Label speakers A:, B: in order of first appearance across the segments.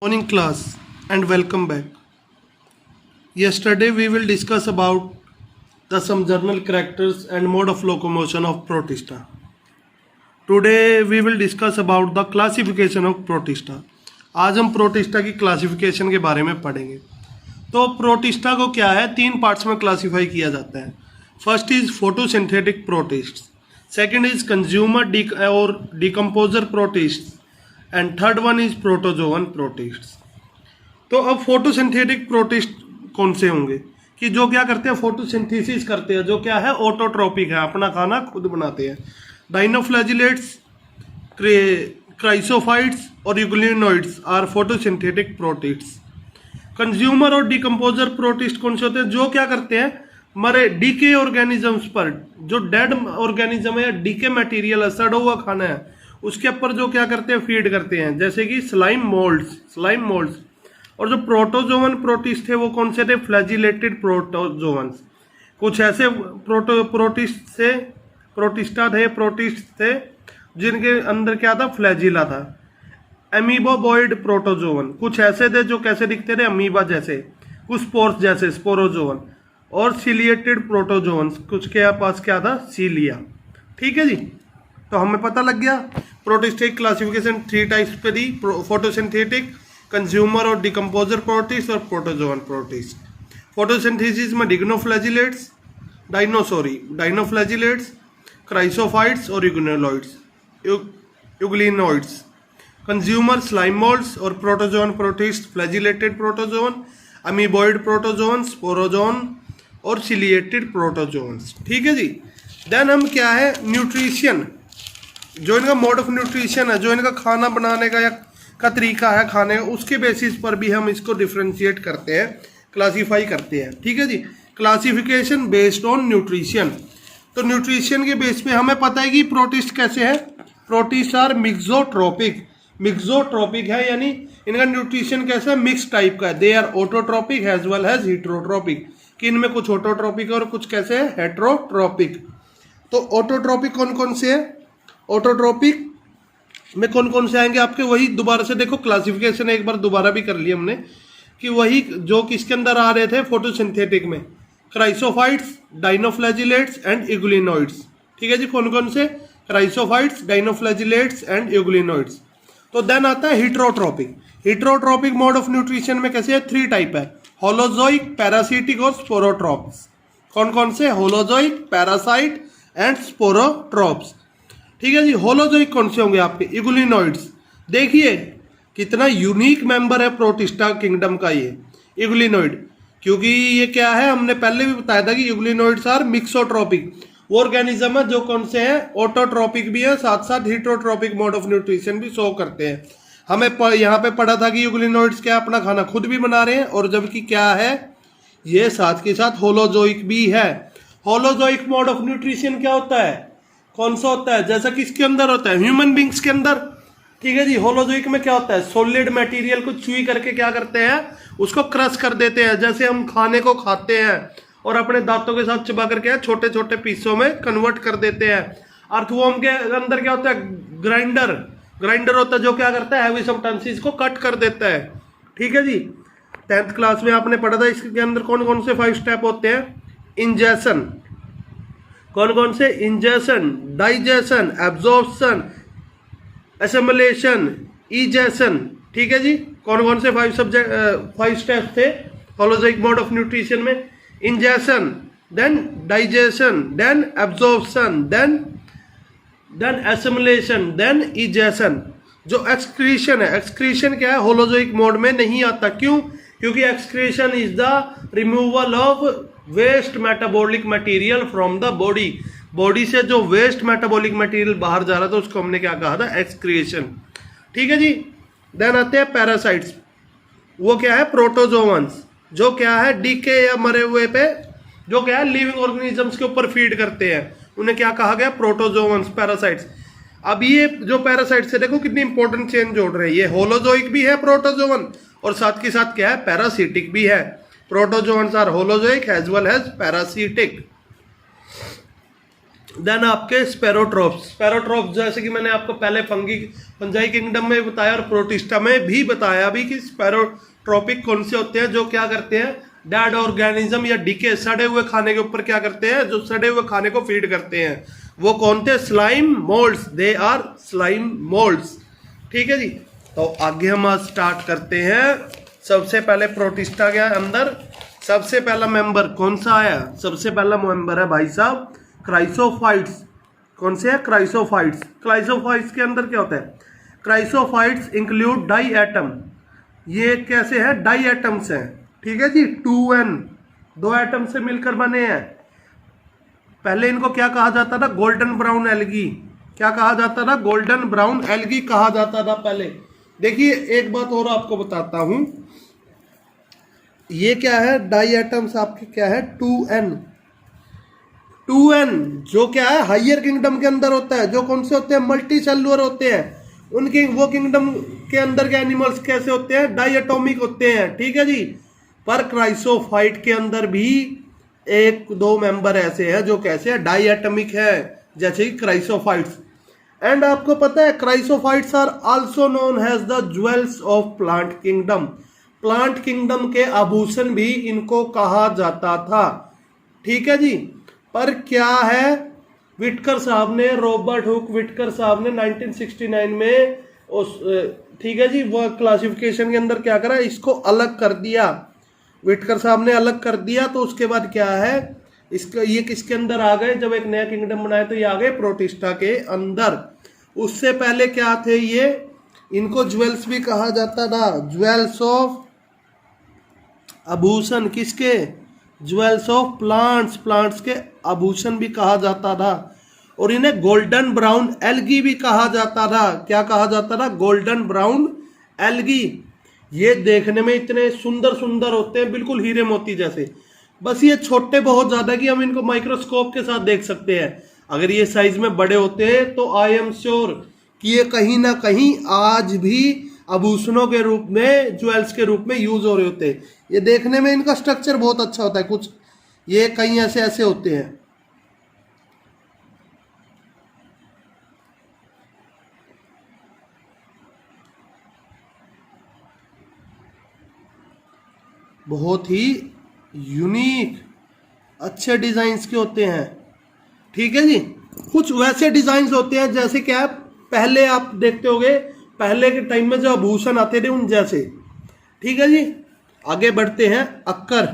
A: Morning class and welcome back. Yesterday we will discuss about the some journal characters and mode of locomotion of Protista. Today we will discuss about the classification of Protista. आज हम protista की classification के बारे में पढ़ेंगे. तो protista को क्या है, तीन पार्ट्स में क्लासीफाई किया जाता है. First is photosynthetic protist, second is consumer और decomposer protist and third one is protozoan protist. तो अब फोटोसिंथेटिक प्रोटिस्ट कौन से होंगे कि जो क्या करते हैं, फोटोसिंथेसिस करते हैं, जो क्या है ऑटोट्रोपिक है, अपना खाना खुद बनाते हैं. डाइनोफ्लैजिलेट्स, क्राइसोफाइट्स और euglenoids are photosynthetic protist. Consumer और डिकम्पोजर प्रोटिस्ट कौन से होते हैं, जो क्या करते हैं, मरे डीके ऑर्गेनिजम्स पर, जो डेड ऑर्गेनिज्म है, डीके मटेरियल है, सड़ा हुआ खाना है, उसके ऊपर जो क्या करते हैं, फीड करते हैं, जैसे कि स्लाइम मोल्ड्स. और जो प्रोटोजोवन प्रोटिस्ट थे वो कौन से थे, फ्लैजिलेटेड प्रोटोजोवंस. कुछ ऐसे प्रोटिस्ट थे जिनके अंदर क्या था, फ्लैजिला था. एमीबोबॉइड प्रोटोजोवन, कुछ ऐसे थे जो कैसे दिखते थे, अमीबा जैसे, कुछ स्पोर्स जैसे, स्पोरोजोवन. और सिलिएटेड प्रोटोजोवन, कुछ के पास क्या था, सीलिया. ठीक है जी, तो हमें पता लग गया प्रोटिस्ट की क्लासिफिकेशन थ्री टाइप्स पे दी, फोटोसिंथेटिक, कंज्यूमर और डिकम्पोजर प्रोटिस्ट और प्रोटोजोवन प्रोटिस्ट. फोटोसिंथेसिस में डाइनोफ्लैजिलेट्स, क्राइसोफाइट्स और यूग्लिनोइड्स. कंज्यूमर स्लाइम मोल्ड्स और protozoan protist flagellated protozoan, amoeboid protozoan, sporozoan और सिलिएटेड प्रोटोजोन्स. ठीक है जी. देन हम क्या है, न्यूट्रिशन, जो इनका मोड ऑफ न्यूट्रिशन है, जो इनका खाना बनाने का तरीका है खाने का, उसके बेसिस पर भी हम इसको डिफ्रेंशिएट करते हैं, क्लासीफाई करते हैं. ठीक है जी. Classification based on nutrition. तो न्यूट्रिशन के बेस पे हमें पता है कि प्रोटिस्ट कैसे है. प्रोटिस्ट आर मिक्सोट्रोपिक है, यानी इनका न्यूट्रिशन कैसा है, मिक्स टाइप का है. They are autotrophic as well as heterotrophic, कि इनमें कुछ ऑटोट्रोपिक और कुछ कैसे है, हेट्रोट्रोपिक. तो ऑटोट्रोपिक कौन कौन से है, ऑटोट्रोपिक में कौन कौन से आएंगे आपके, वही दोबारा से देखो, क्लासिफिकेशन एक बार दोबारा भी कर लिया हमने, कि वही जो किसके अंदर आ रहे थे, फोटोसिंथेटिक में, क्राइसोफाइट्स, डाइनोफ्लैजिलेट्स एंड यूग्लिनोइड्स. ठीक है जी, कौन कौन से, क्राइसोफाइट्स, डाइनोफ्लैजिलेट्स एंड यूग्लिनोइड्स. तो देन आता है हिट्रोट्रोपिक मोड ऑफ न्यूट्रिशन में कैसे है, थ्री टाइप है, होलोजोइक, पैरासिटिक और स्पोरोट्रॉप्स. कौन कौन से, होलोजोइक, पैरासाइट एंड स्पोरोट्रॉप्स. ठीक है जी. होलोजोइक कौन से होंगे आपके, यूग्लिनोइड्स. देखिए कितना यूनिक मेंबर है प्रोटिस्टा किंगडम का ये यूग्लिनोइड, क्योंकि ये क्या है, हमने पहले भी बताया था कि यूग्लिनोइड्स आर मिक्सोट्रोपिक, वो ऑर्गेनिज्म है जो कौन से हैं, ऑटोट्रोपिक भी है, साथ साथ हिट्रोट्रोपिक मोड ऑफ न्यूट्रिशन भी शो करते हैं. हमें यहाँ पे पढ़ा था कि यूग्लिनोइड्स क्या अपना खाना खुद भी बना रहे हैं, और जबकि क्या है, ये साथ के साथ होलोजोइक भी है. होलोजोइक मोड ऑफ न्यूट्रिशन क्या होता है, कौन सा होता है, जैसा कि इसके अंदर होता है, ह्यूमन बींग्स के अंदर. ठीक है जी. होलोजोइक में क्या होता है, सॉलिड मटेरियल को चुई करके क्या करते हैं, उसको क्रश कर देते हैं, जैसे हम खाने को खाते हैं और अपने दांतों के साथ चबा करके छोटे छोटे पीसों में कन्वर्ट कर देते हैं. अर्थवॉर्म के अंदर क्या होता है, ग्राइंडर होता है, जो क्या करता है, हैवी सब्सटेंसेस को कट कर देता है. ठीक है जी. 10th क्लास में आपने पढ़ा था, इसके अंदर कौन कौन से 5 स्टेप होते हैं, इंजेशन, कौन कौन से, ingestion, digestion, absorption, assimilation, egestion. ठीक है जी. कौन कौन से 5 स्टेप्स थे होलोजोइक मोड ऑफ न्यूट्रिशन में, ingestion, then digestion, then absorption, then assimilation, then egestion. जो एक्सक्रीशन है, एक्सक्रीशन क्या है, होलोजोइक मोड में नहीं आता. क्यों, क्योंकि excretion is the removal of waste metabolic material from the body से जो वेस्ट मेटाबॉलिक मटेरियल बाहर जा रहा था उसको हमने क्या कहा था, एक्सक्रीशन. ठीक है जी. देन आते हैं पैरासाइट्स, वो क्या है, प्रोटोजोवंस, जो क्या है, डीके या मरे हुए पे जो क्या है, लिविंग ऑर्गेनिजम्स के ऊपर फीड करते हैं, उन्हें क्या कहा गया, प्रोटोजोवंस, पैरासाइट्स. अब ये जो पैरासाइट्स है, देखो कितनी इंपॉर्टेंट चेन जोड़ रहे हैं, ये होलोजोइक भी है प्रोटोजोवन, और साथ के साथ क्या है, पैरासिटिक भी है. Protozoans are holozoic as well as parasitic. Then आपके स्पैरोट्रॉप्स जैसे कि मैंने आपको पहले फंजाई किंगडम में बताया और प्रोटिस्टा में भी बताया भी कि स्पैरोट्रॉपिक कौन से होते हैं, जो क्या करते हैं, डेड ऑर्गेनिज्म या डीके सड़े हुए खाने के ऊपर क्या करते हैं, जो सड़े हुए खाने को फीड करते हैं, वो कौन थे, slime moulds, they are slime moulds. ठीक है जी, तो आगे हम आज स्टार्ट करते हैं। सबसे पहले प्रोटिस्टा के अंदर सबसे पहला मेंबर कौन सा आया, सबसे पहला मेंबर है भाई साहब क्राइसोफाइट्स। कौन से है, क्राइसोफाइट्स। क्राइसोफाइट्स के अंदर क्या होता है, क्राइसोफाइट्स इंक्लूड डाई एटम। ये कैसे है, डाई एटम्स हैं। ठीक है जी, 2n, 2 एटम से मिलकर बने हैं। पहले इनको क्या कहा जाता था, गोल्डन ब्राउन एल्गी। क्या कहा जाता था, गोल्डन ब्राउन एल्गी कहा जाता था पहले। देखिए एक बात और आपको बताता हूं, ये क्या है, डाई एटम्स आपके क्या है, 2n। 2n जो क्या है, हायर किंगडम के अंदर होता है। जो कौन से होते हैं, मल्टी सेलुलर होते हैं। उनके वो किंगडम के अंदर के एनिमल्स कैसे होते हैं, डाई एटॉमिक होते हैं। ठीक है जी, पर क्राइसोफाइट के अंदर भी 1-2 मेंबर ऐसे हैं जो कैसे है, डाई एटॉमिक है, जैसे कि क्राइसोफाइट्स। एंड आपको पता है chrysophytes are also known as the jewels of plant kingdom. Plant kingdom के आभूषण भी इनको कहा जाता था। ठीक है जी, पर क्या है, विटकर साहब ने, रॉबर्ट हुक विटकर साहब ने 1969 में उस, ठीक है जी, वो क्लासिफिकेशन के अंदर क्या करा, इसको अलग कर दिया। विटकर साहब ने अलग कर दिया, तो उसके बाद क्या है, इसका ये किसके अंदर आ गए, जब एक नया किंगडम बनाया तो ये आ गए प्रोटिस्टा के अंदर। उससे पहले क्या थे ये, इनको ज्वेल्स भी कहा जाता था, ज्वेल्स ऑफ आभूषण, किसके, ज्वेल्स ऑफ प्लांट्स, प्लांट्स के आभूषण भी कहा जाता था। और इन्हें गोल्डन ब्राउन एल्गी भी कहा जाता था। क्या कहा जाता था, गोल्डन ब्राउन एल्गी। ये देखने में इतने सुंदर सुंदर होते हैं, बिल्कुल हीरे मोती जैसे। बस ये छोटे बहुत ज्यादा कि हम इनको माइक्रोस्कोप के साथ देख सकते हैं। अगर ये साइज में बड़े होते हैं तो आई एम श्योर कि ये कहीं ना कहीं आज भी आभूषणों के रूप में, ज्वेल्स के रूप में यूज हो रहे होते हैं। ये देखने में इनका स्ट्रक्चर बहुत अच्छा होता है, कुछ ये कहीं ऐसे ऐसे होते हैं। बहुत ही यूनिक अच्छे डिजाइन्स के होते हैं। ठीक है जी, कुछ वैसे डिजाइन्स होते हैं जैसे कि आप पहले आप देखते होंगे, पहले के टाइम में जो आभूषण आते थे उन जैसे। ठीक है जी, आगे बढ़ते हैं। अक्कर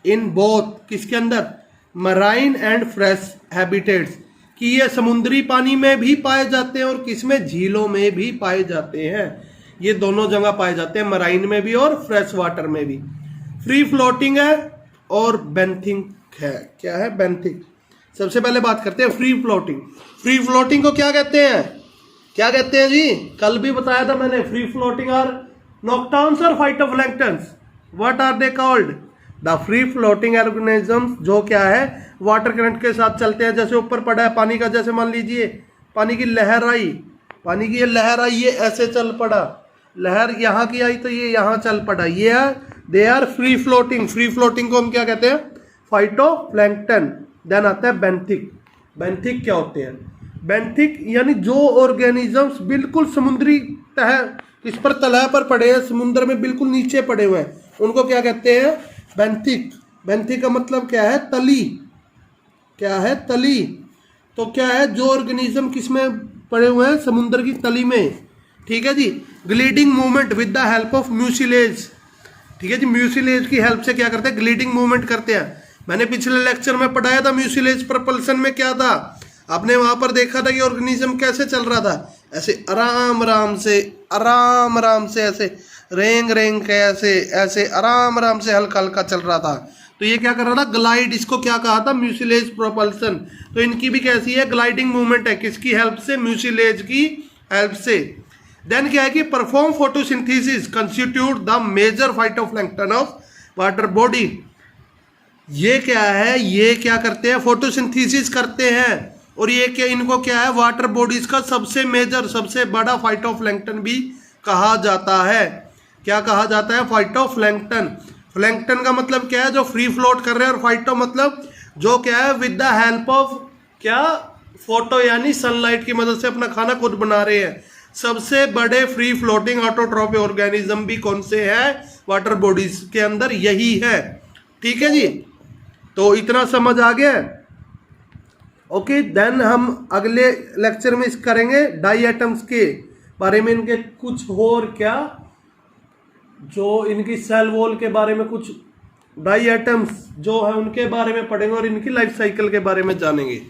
A: इन बोथ, किसके अंदर, मराइन एंड फ्रेश हैबिटेट्स, कि ये समुद्री पानी में भी पाए जाते हैं और किसमें, झीलों में भी पाए जाते हैं। ये दोनों जगह पाए जाते हैं, मराइन में भी और फ्रेश वाटर में भी। फ्री फ्लोटिंग है और बेंथिक है। क्या है, बेंथिक। सबसे पहले बात करते हैं फ्री फ्लोटिंग। फ्री फ्लोटिंग को क्या कहते हैं, क्या कहते हैं जी, कल भी बताया था मैंने। फ्री फ्लोटिंग आर नॉक्टाउन्स और phytoplanktons, what are they called, the free floating organisms, जो क्या है, वाटर करंट के साथ चलते हैं। जैसे ऊपर पड़ा है पानी का, जैसे मान लीजिए पानी की लहर आई, पानी की ये लहर आई, ये ऐसे चल पड़ा, लहर यहाँ की आई तो ये यहाँ चल पड़ा, ये है, they are free floating. Free floating को हम क्या कहते हैं, फाइटोप्लैंक्टन। देन आता है बेंथिक। बेंथिक क्या होते हैं, बेंथिक यानी जो ऑर्गेनिजम्स बिल्कुल समुद्री तह, इस पर तलह पर पड़े हैं, समुद्र में बिल्कुल नीचे पड़े हुए हैं, उनको क्या कहते हैं, बेंथिक। बेंथिक का मतलब क्या है, तली। क्या है, तली। तो क्या है, जो ऑर्गेनिज्म किसमें पड़े हुए हैं, समुद्र की तली में। ठीक है जी, gliding movement with the help of mucilage. ठीक है जी, म्यूसिलेज की हेल्प से क्या करते हैं, ग्लीडिंग मूवमेंट करते हैं। मैंने पिछले लेक्चर में पढ़ाया था म्यूसिलेज प्रपल्सन में क्या था, आपने वहां पर देखा था कि ऑर्गेनिज्म कैसे चल रहा था, ऐसे आराम आराम से ऐसे रेंग रेंग के ऐसे आराम आराम से हल्का हल्का चल रहा था। तो ये क्या कर रहा था, ग्लाइड, इसको क्या कहा था, म्यूसिलेज प्रोपल्सन। तो इनकी भी कैसी है, ग्लाइडिंग मूवमेंट है, किसकी हेल्प से, म्यूसिलेज की हेल्प से। देन क्या है कि perform photosynthesis constitute the major phytoplankton of water body. ये क्या है, ये क्या करते हैं, फोटोसिंथेसिस करते हैं, और ये क्या, इनको क्या है, वाटर बॉडीज का सबसे मेजर, सबसे बड़ा फाइटोप्लैंक्टन भी कहा जाता है। क्या कहा जाता है, फाइटोप्लैंक्टन। प्लैंक्टन का मतलब क्या है, जो फ्री फ्लोट कर रहे हैं, और फाइटो मतलब जो क्या है, विद द हेल्प ऑफ क्या, फोटो यानी सनलाइट की मदद से अपना खाना खुद बना रहे हैं। सबसे बड़े फ्री फ्लोटिंग ऑटोट्रॉपिक ऑर्गेनिज्म भी कौन से है? वाटर बॉडीज के अंदर यही है। ठीक है जी, तो इतना समझ आ गया। ओके, देन हम अगले लेक्चर में करेंगे डाई एटम्स के बारे में, इनके कुछ और क्या, जो इनकी सेल वॉल के बारे में कुछ डाई एटम्स जो है उनके बारे में पढ़ेंगे और इनकी लाइफ साइकिल के बारे में जानेंगे।